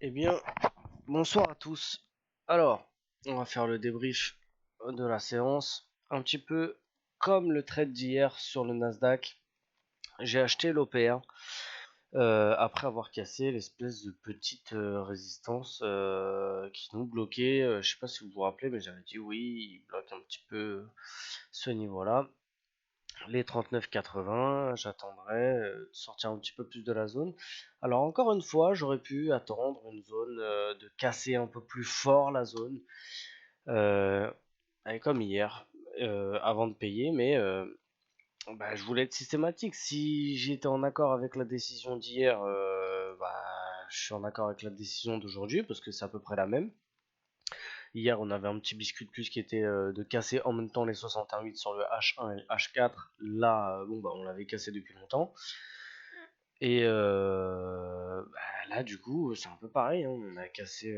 Eh bien, bonsoir à tous. Alors, on va faire le débrief de la séance. Un petit peu comme le trade d'hier sur le Nasdaq. J'ai acheté l'OPR après avoir cassé l'espèce de petite résistance qui nous bloquait. Je sais pas si vous vous rappelez, mais j'avais dit oui, il bloque un petit peu ce niveau-là. Les 39,80, j'attendrai de sortir un petit peu plus de la zone. Alors encore une fois, j'aurais pu attendre une zone, de casser un peu plus fort la zone, euh, comme hier, avant de payer, mais bah, je voulais être systématique. Si j'étais en accord avec la décision d'hier, bah, je suis en accord avec la décision d'aujourd'hui, parce que c'est à peu près la même. Hier, on avait un petit biscuit de plus qui était de casser en même temps les 61,8 sur le H1 et le H4. Là, bon, bah, on l'avait cassé depuis longtemps. Et bah, là, du coup, c'est un peu pareil, hein. On a cassé,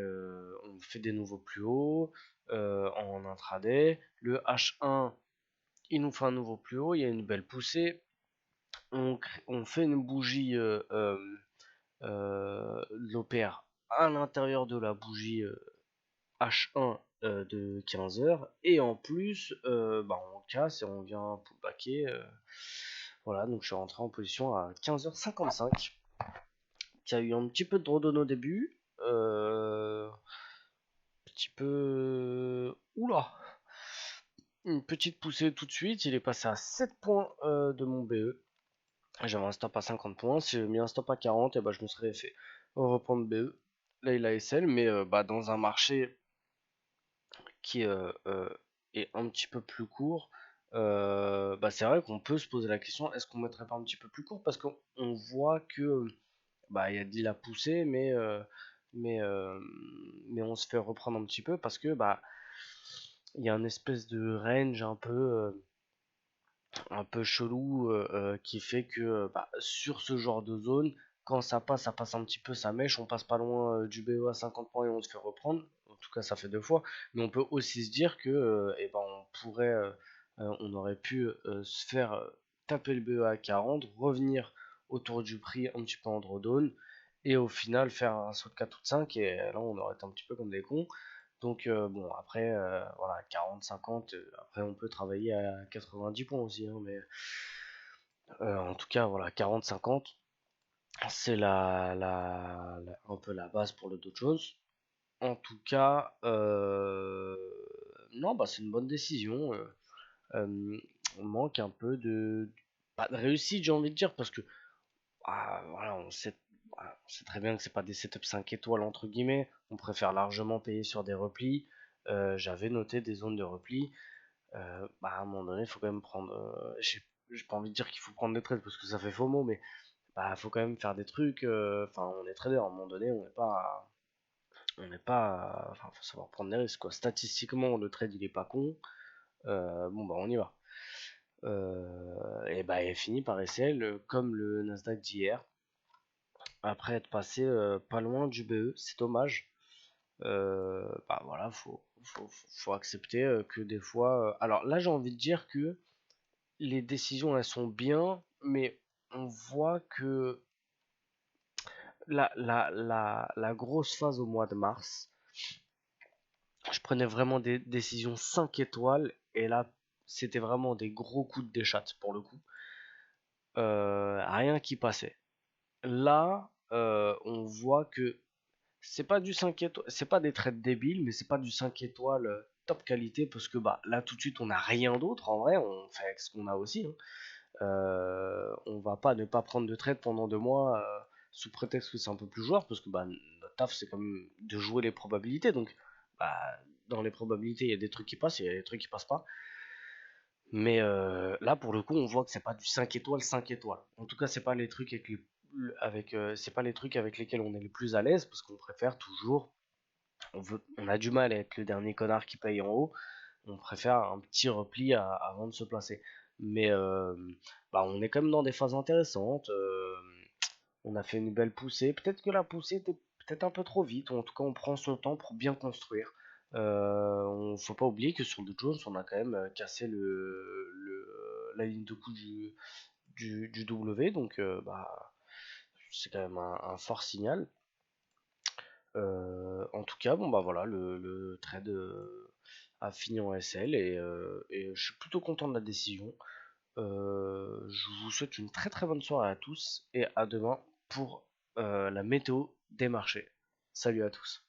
on fait des nouveaux plus hauts en intraday. Le H1, il nous fait un nouveau plus haut. Il y a une belle poussée. On fait une bougie l'opère à l'intérieur de la bougie H1 de 15 heures et en plus bah, on casse et on vient pullbacker, voilà, donc je suis rentré en position à 15h55 qui a eu un petit peu de drawdown au début, petit peu oula, une petite poussée tout de suite, il est passé à 7 points de mon BE. J'avais un stop à 50 points, si j'avais mis un stop à 40, et bah, je me serais fait reprendre BE. Là il a SL, mais bah, dans un marché qui est un petit peu plus court, bah, c'est vrai qu'on peut se poser la question, est-ce qu'on mettrait pas un petit peu plus court, parce qu'on voit que bah il y a de la poussée, mais euh, mais on se fait reprendre un petit peu parce que bah il y a une espèce de range un peu chelou qui fait que bah, sur ce genre de zone, quand ça passe un petit peu sa mèche, on passe pas loin du BE à 50 points et on se fait reprendre. En tout cas, ça fait deux fois. Mais on peut aussi se dire que eh ben, on aurait pu se faire taper le BE à 40, revenir autour du prix un petit peu en drawdown, et au final faire un saut de 4 ou de 5, et là on aurait été un petit peu comme des cons. Donc bon, après, voilà, 40-50, après on peut travailler à 90 points aussi, hein, mais en tout cas, voilà, 40-50, c'est un peu la base pour le Dow Jones. En tout cas, non, bah c'est une bonne décision. On manque un peu pas de réussite, j'ai envie de dire, parce que voilà, on sait très bien que c'est pas des setups 5 étoiles entre guillemets. On préfère largement payer sur des replis. J'avais noté des zones de repli. Bah, à un moment donné, il faut quand même prendre. J'ai pas envie de dire qu'il faut prendre des trades parce que ça fait faux mot, mais bah, faut quand même faire des trucs. Enfin, on est trader, à un moment donné, enfin, faut savoir prendre des risques, quoi. Statistiquement, le trade il est pas con. Bon, bah, on y va. Et bah, il finit par SL comme le Nasdaq d'hier, après être passé pas loin du BE. C'est dommage. Bah voilà, faut accepter que des fois. Alors là, j'ai envie de dire que les décisions elles sont bien, mais on voit que la grosse phase au mois de mars, je prenais vraiment des décisions 5 étoiles, et là c'était vraiment des gros coups de déchat pour le coup. Rien qui passait. Là, on voit que c'est pas du 5 étoiles, c'est pas des trades débiles, mais c'est pas du 5 étoiles top qualité, parce que bah là tout de suite on a rien d'autre en vrai, on fait avec ce qu'on a aussi, hein. On va pas ne pas prendre de trade pendant 2 mois sous prétexte que c'est un peu plus joueur, parce que bah, notre taf c'est quand même de jouer les probabilités, donc bah, dans les probabilités il y a des trucs qui passent, il y a des trucs qui passent pas. Mais là pour le coup on voit que c'est pas du 5 étoiles 5 étoiles. En tout cas c'est pas les trucs c'est pas les trucs avec lesquels on est le plus à l'aise, parce qu'on préfère toujours, on a du mal à être le dernier connard qui paye en haut, on préfère un petit repli avant de se placer. Mais bah, on est quand même dans des phases intéressantes. On a fait une belle poussée. Peut-être que la poussée était peut-être un peu trop vite, ou en tout cas on prend son temps pour bien construire. Faut pas oublier que sur le Jones, on a quand même cassé la ligne de coup du W, donc bah, c'est quand même un fort signal. En tout cas, bon bah voilà, le trade a fini en SL et je suis plutôt content de la décision. Je vous souhaite une très très bonne soirée à tous et à demain pour la météo des marchés. Salut à tous.